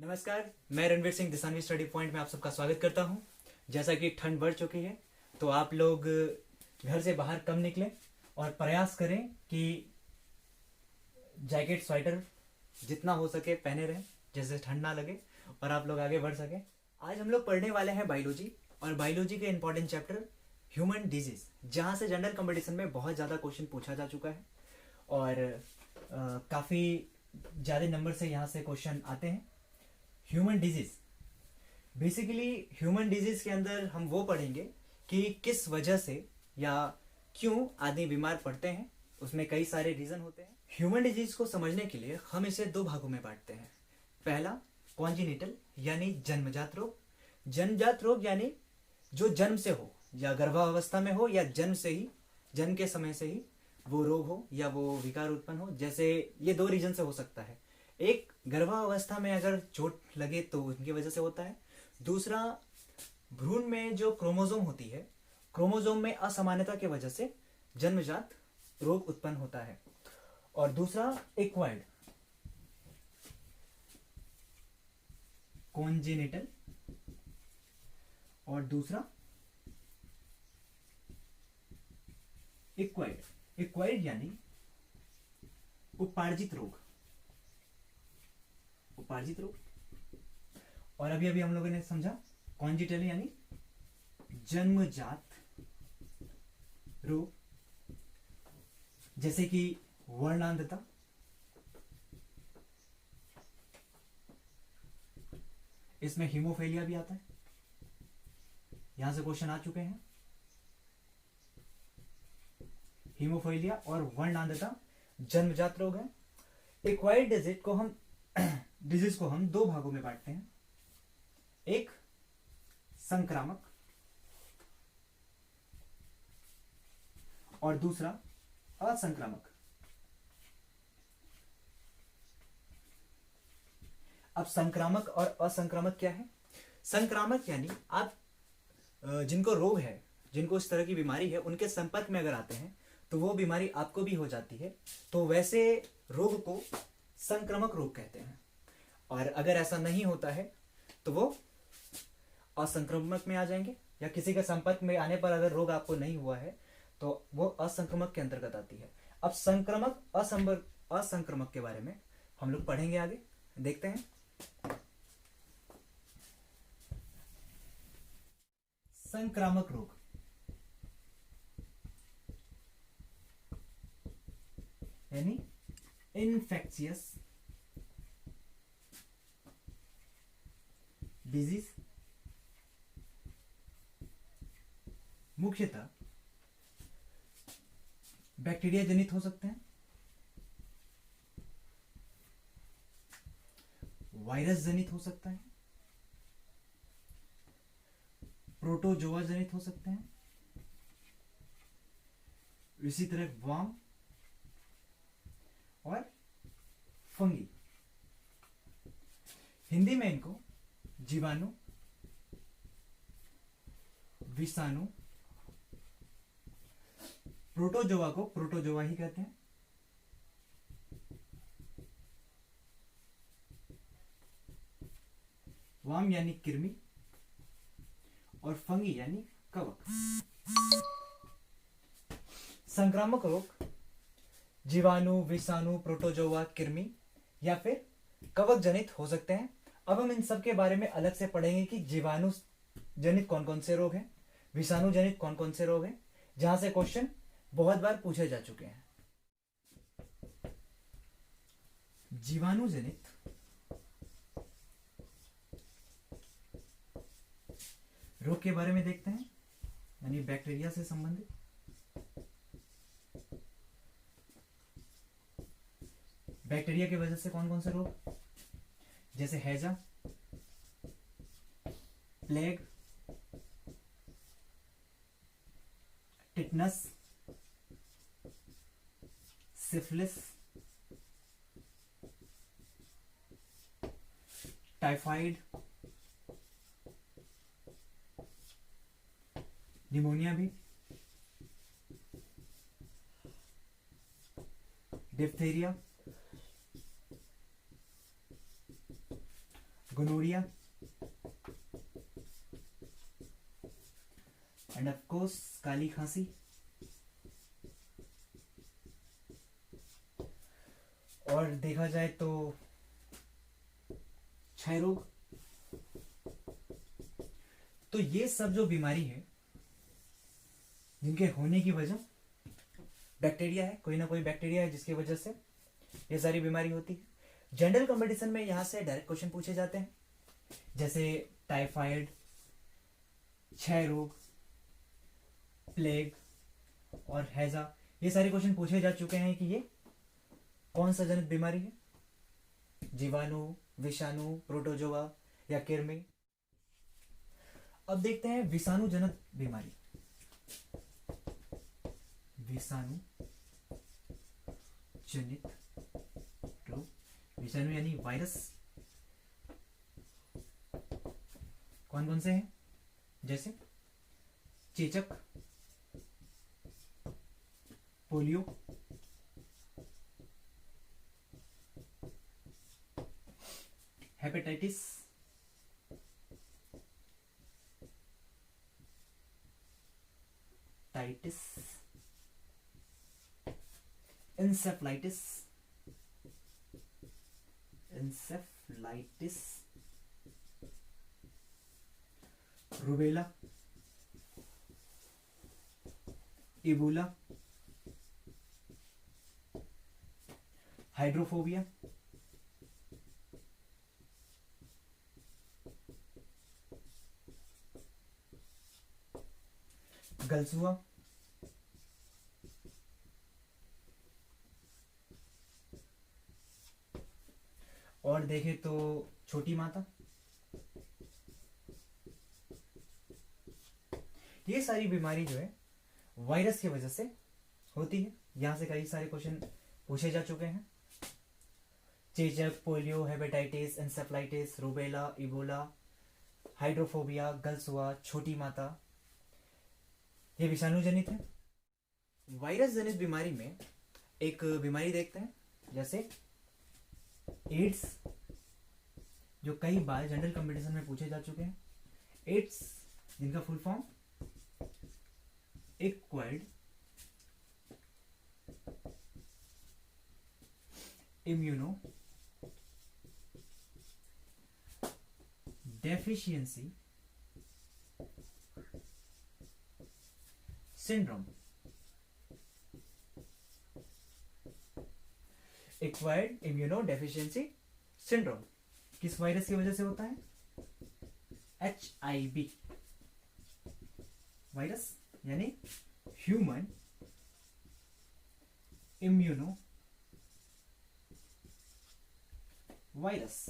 नमस्कार, मैं Ranveer Singh दिसानवी study point में आप सबका स्वागत करता हूं। जैसा कि ठंड बढ़ चुकी है तो आप लोग घर से बाहर कम निकलें और प्रयास करें कि जैकेट स्वेटर जितना हो सके पहने रहें, जैसे ठंड ना लगे और आप लोग आगे बढ़ सकें। आज हम लोग पढ़ने वाले हैं बायोलॉजी, और बायोलॉजी के इंपॉर्टेंट चैप्टर ह्यूमन डिजीज, जहाँ से जनरल कंपटीशन में बहुत ज़्यादा क्वेश्चन पूछा जा चुका है और काफ़ी ज़्यादा नंबर से यहाँ से क्वेश्चन आते हैं। Human disease, basically human disease के अंदर हम वो पढ़ेंगे कि किस वजह से या क्यों आदमी बीमार पड़ते हैं। उसमें कई सारे रीजन होते हैं। ह्यूमन डिजीज को समझने के लिए हम इसे दो भागों में बांटते हैं। पहला कॉन्जिनिटल यानी जन्मजात रोग। जन्मजात रोग यानी जो जन्म से हो या गर्भावस्था में हो या जन्म के समय से ही वो रोग हो या वो विकार उत्पन्न हो। जैसे ये दो रीजन से हो सकता है। एक, गर्भावस्था में अगर चोट लगे तो उनकी वजह से होता है। दूसरा, भ्रूण में जो क्रोमोसोम होती है, क्रोमोसोम में असामान्यता की वजह से जन्मजात रोग उत्पन्न होता है। और दूसरा एक्वायर्ड कॉन्जेनिटल, और दूसरा एक्वायर्ड। एक्वायर्ड यानी उपार्जित रोग। उपार्जित रोग। और अभी अभी हम लोगों ने समझा कॉन्जिटल यानी जन्मजात रोग, जैसे कि वर्णांधता, इसमें हीमोफेलिया भी आता है। यहां से क्वेश्चन आ चुके हैं। हीमोफेलिया और वर्णांधता जन्मजात रोग है। एक्वायर्ड डिजीज को हम दो भागों में बांटते हैं। एक संक्रामक और दूसरा असंक्रामक। अब संक्रामक और असंक्रामक क्या है? संक्रामक यानी आप जिनको रोग है, जिनको इस तरह की बीमारी है, उनके संपर्क में अगर आते हैं तो वो बीमारी आपको भी हो जाती है, तो वैसे रोग को संक्रामक रोग कहते हैं। और अगर ऐसा नहीं होता है तो वो असंक्रामक में आ जाएंगे, या किसी के संपर्क में आने पर अगर रोग आपको नहीं हुआ है तो वो असंक्रामक के अंतर्गत आती है। अब संक्रामक असंक्रामक के बारे में हम लोग पढ़ेंगे आगे, देखते हैं। संक्रामक रोग यानी इन्फेक्शियस डिजीज मुख्यतः बैक्टीरिया जनित हो सकते हैं, वायरस जनित हो सकता है, प्रोटोजोआ जनित हो सकते हैं, इसी तरह वर्म और फंगी। हिंदी में इनको जीवाणु, विषाणु, प्रोटोजोआ को प्रोटोजोआ ही कहते हैं, वर्म यानी कृमि, और फंगी यानी कवक। संक्रामक रोग जीवाणु, विषाणु, प्रोटोजोआ, कृमि या फिर कवक जनित हो सकते हैं। अब हम इन सब के बारे में अलग से पढ़ेंगे कि जीवाणु जनित कौन कौन से रोग हैं, विषाणु जनित कौन कौन से रोग हैं, जहां से क्वेश्चन बहुत बार पूछे जा चुके हैं। जीवाणु जनित रोग के बारे में देखते हैं, यानी बैक्टीरिया से संबंधित। बैक्टीरिया की वजह से कौन कौन से रोग, जैसे हैजा, plague, tetanus, syphilis, typhoid, pneumonia भी, diphtheria, gonorrhoea, and of course काली खांसी। और देखा जाए तो क्षय रोग। तो ये सब जो बीमारी है जिनके होने की वजह बैक्टीरिया है, कोई ना कोई बैक्टीरिया है जिसकी वजह से ये सारी बीमारी होती है। जनरल कंपटीशन में यहां से डायरेक्ट क्वेश्चन पूछे जाते हैं, जैसे टाइफाइड, क्षय रोग, प्लेग और हैजा। ये सारे क्वेश्चन पूछे जा चुके हैं कि ये कौन सा जनित बीमारी है, जीवाणु, विषाणु, प्रोटोजोआ या कृमि। अब देखते हैं विषाणु जनित बीमारी। विषाणु जनित रोग, विषाणु यानी वायरस कौन कौन से हैं, जैसे चेचक, polio, hepatitis, encephalitis, rubella, Ebola, hydrophobia, गलसुआ, और देखें तो छोटी माता। ये सारी बीमारी जो है वायरस की वजह से होती है। यहां से कई सारे क्वेश्चन पूछे जा चुके हैं। चेचक, polio, hepatitis, encephalitis, rubella, Ebola, hydrophobia, गलसुआ, छोटी माता, ये विषाणु जनित है। वायरस जनित बीमारी में एक बीमारी देखते हैं, जैसे एड्स, जो कई बार जनरल कंपटीशन में पूछे जा चुके हैं। एड्स जिनका full form acquired immuno deficiency syndrome. Acquired immuno deficiency syndrome किस वायरस की वजह से होता है? HIV वायरस, यानी ह्यूमन इम्यूनो वायरस।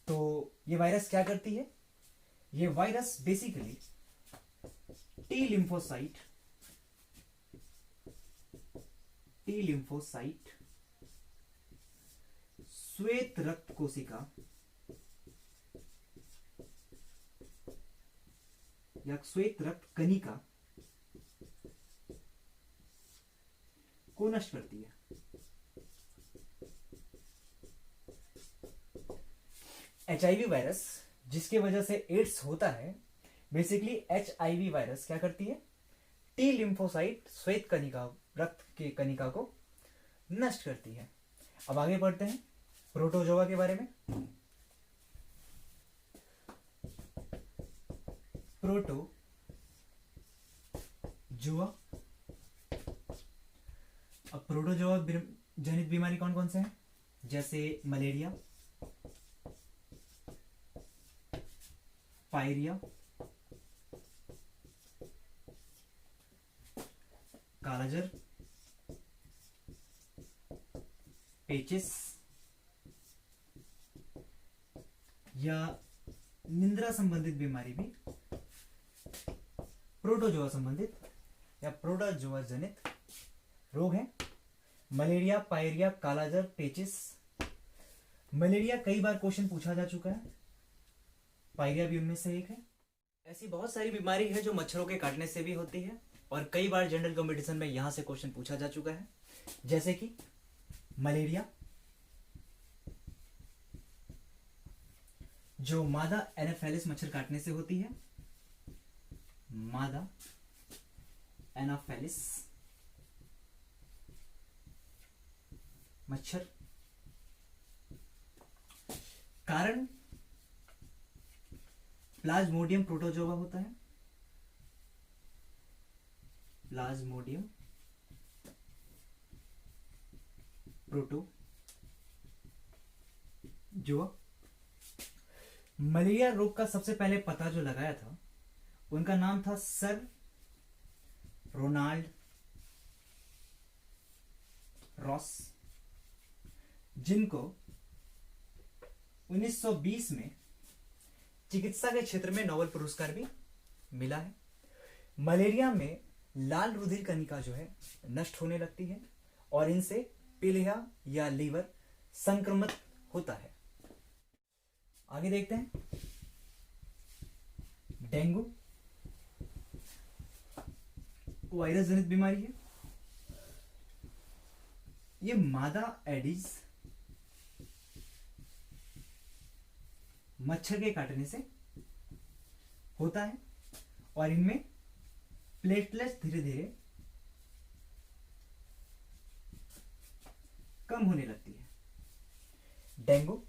तो ये वायरस क्या करती है? ये वायरस बेसिकली टी लिम्फोसाइट श्वेत रक्त कोशिका या श्वेत रक्त कणिका को नष्ट करती है। HIV वायरस जिसकी वजह से एड्स होता है, बेसिकली HIV वायरस क्या करती है? टी लिम्फोसाइट श्वेत कणिका, रक्त की कणिका को नष्ट करती है। अब आगे बढ़ते हैं प्रोटोजोआ के बारे में। प्रोटोजोआ, अब प्रोटोजोआ जनित बीमारी कौन कौन से हैं? जैसे मलेरिया, पायरिया, कालाजर, पेचिस या निंद्रा संबंधित बीमारी भी प्रोटोजोआ संबंधित या प्रोटोजोआ जनित रोग है। मलेरिया, पायरिया, कालाजर, पेचिस। मलेरिया कई बार क्वेश्चन पूछा जा चुका है, पायरिया भी उनमें से एक है। ऐसी बहुत सारी बीमारी है जो मच्छरों के काटने से भी होती है और कई बार जनरल कंपटीशन में यहां से क्वेश्चन पूछा जा चुका है, जैसे कि मलेरिया, जो मादा एनाफेलिस मच्छर काटने से होती है। मादा एनाफेलिस मच्छर, कारण प्लाज्मोडियम प्रोटोजोआ होता है। Plasmodium protozoa. मलेरिया रोग का सबसे पहले पता जो लगाया था उनका नाम था सर रोनाल्ड रॉस, जिनको 1920 में चिकित्सा के क्षेत्र में नोबेल पुरस्कार भी मिला है। मलेरिया में लाल रुधिर कणिका जो है नष्ट होने लगती है और इनसे पीलिया या लीवर संक्रमित होता है। आगे देखते हैं। डेंगू वायरस जनित बीमारी है। ये मादा एडिस मच्छर के काटने से होता है और इनमें प्लेटलेट्स धीरे धीरे कम होने लगती है। डेंगू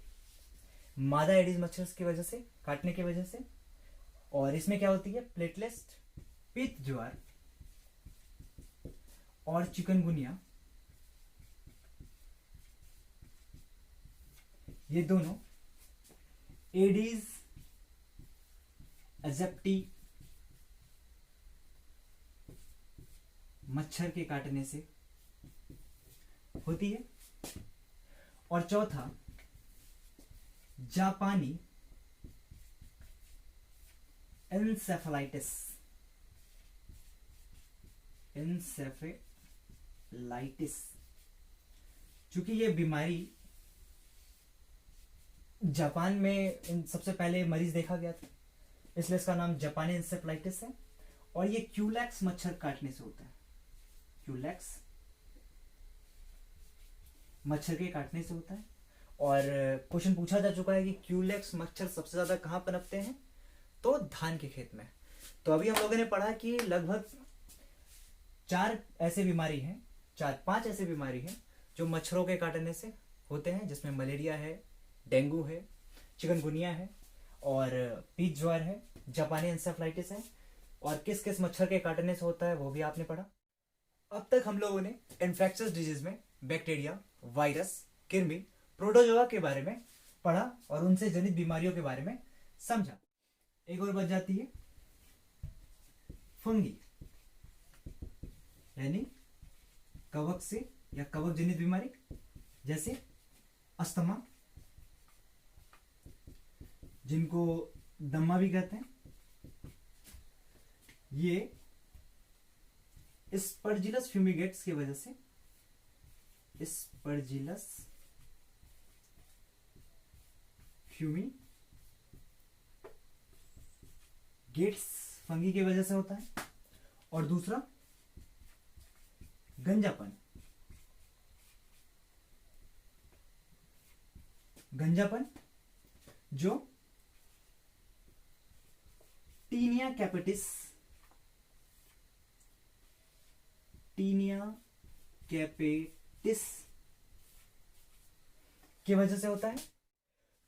मादा एडिस मच्छर की वजह से, काटने की वजह से, और इसमें क्या होती है, प्लेटलेट्स, पित्त ज्वर और चिकनगुनिया, ये दोनों एडिस एजिप्टी मच्छर के काटने से होती है। और चौथा जापानी एन्सेफेलाइटिस। एन्सेफेलाइटिस चूंकि ये बीमारी जापान में सबसे पहले मरीज देखा गया था, इसलिए इसका नाम जापानी एन्सेफेलाइटिस है। और ये क्यूलेक्स मच्छर काटने से होता है। क्यूलेक्स मच्छर के काटने से होता है। और क्वेश्चन पूछा जा चुका है कि क्यूलेक्स मच्छर सबसे ज्यादा कहां पनपते हैं, तो धान के खेत में। तो अभी हम लोगों ने पढ़ा कि लगभग 4 ऐसे बीमारी हैं, 4-5 ऐसे बीमारी हैं जो मच्छरों के काटने से होते हैं, जिसमें मलेरिया है, डेंगू है, चिकनगुनिया है और पित्त ज्वर है, जापानी एन्सेफेलाइटिस है। और किस किस मच्छर के काटने से होता है वो भी आपने पढ़ा। अब तक हम लोगों ने इन्फेक्शियस डिजीज में बैक्टीरिया, वायरस, कृमि, प्रोटोजोआ के बारे में पढ़ा और उनसे जनित बीमारियों के बारे में समझा। एक और बच जाती है फंगी, यानी कवक से या कवक जनित बीमारी, जैसे अस्थमा, जिनको दम्मा भी कहते हैं। ये स्पर्जिलस फ्यूमिगेट्स की वजह से, स्पर्जिलस फ्यूमिगेट्स फंगी की वजह से होता है। और दूसरा गंजापन, जो टीनिया कैपिटिस की वजह से होता है।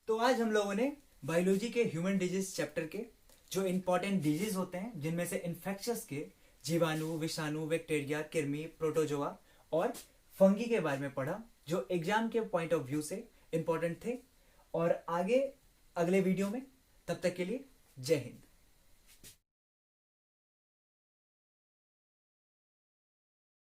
तो आज हम लोगों ने बायोलॉजी के ह्यूमन डिजीज चैप्टर के जो इंपॉर्टेंट डिजीज होते हैं, जिनमें से इन्फेक्शियस के जीवाणु, विषाणु, बैक्टीरिया, कृमि, प्रोटोजोआ और फंगी के बारे में पढ़ा, जो एग्जाम के पॉइंट ऑफ व्यू से इंपॉर्टेंट थे। और आगे अगले वीडियो में, तब तक के लिए जय हिंद।